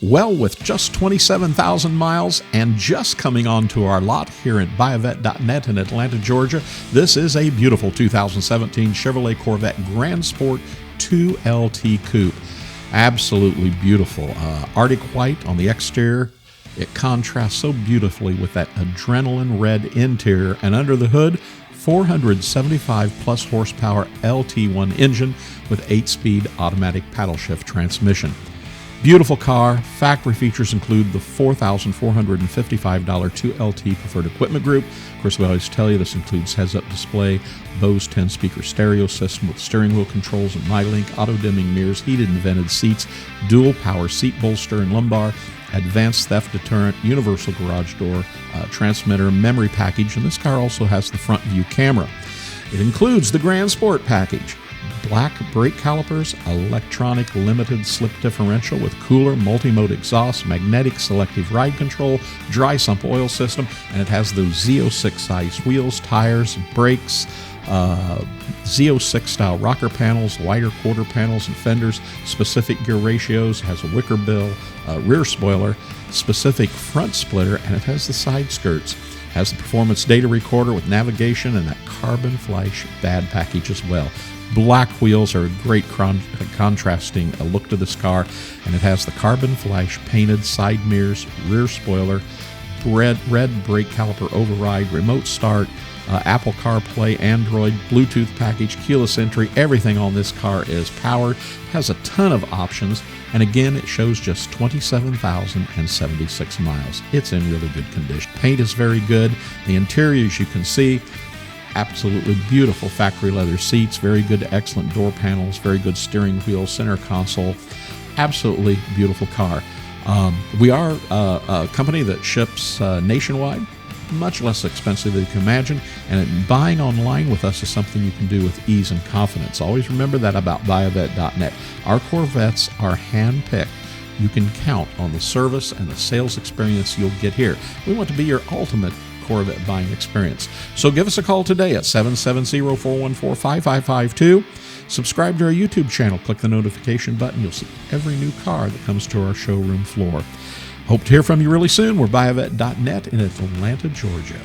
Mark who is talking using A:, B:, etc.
A: Well, with just 27,000 miles and just coming onto our lot here at buyavette.net in Atlanta, Georgia, this is a beautiful 2017 Chevrolet Corvette Grand Sport 2LT Coupe. Absolutely beautiful. Arctic white on the exterior. It contrasts so beautifully with that adrenaline red interior, and under the hood, 475 plus horsepower LT1 engine with 8-speed automatic paddle shift transmission. Beautiful car. Factory features include the $4,455 2LT preferred equipment group. Of course, we always tell you this includes heads-up display, Bose 10-speaker stereo system with steering wheel controls and MyLink, auto-dimming mirrors, heated and vented seats, dual power seat bolster and lumbar, advanced theft deterrent, universal garage door, transmitter, memory package, and this car also has the front view camera. It includes the Grand Sport package. Black brake calipers, electronic limited slip differential with cooler multi-mode exhaust, magnetic selective ride control, dry sump oil system, and it has those Z06 size wheels, tires, brakes, Z06 style rocker panels, wider quarter panels and fenders, specific gear ratios, has a wicker bill, rear spoiler, specific front splitter, and it has the side skirts. Has the performance data recorder with navigation and that carbon flash bad package as well. Black wheels are a great contrasting look to this car, and it has the carbon flash painted side mirrors, rear spoiler, red brake caliper override, remote start, Apple CarPlay, Android, Bluetooth package, keyless entry. Everything on this car is powered, has a ton of options, and again, it shows just 27,076 miles. It's in really good condition. Paint is very good. The interior, as you can see, absolutely beautiful factory leather seats, very good to excellent door panels, very good steering wheel, center console. Absolutely beautiful car. We are a company that ships nationwide, much less expensive than you can imagine, and buying online with us is something you can do with ease and confidence. Always remember that about buyavette.net. Our Corvettes are hand-picked. You can count on the service and the sales experience you'll get here. We want to be your ultimate Corvette buying experience. So give us a call today at 770-414-5552. Subscribe to our YouTube channel. Click the notification button. You'll see every new car that comes to our showroom floor. Hope to hear from you really soon. We're buyavette.net in Atlanta, Georgia.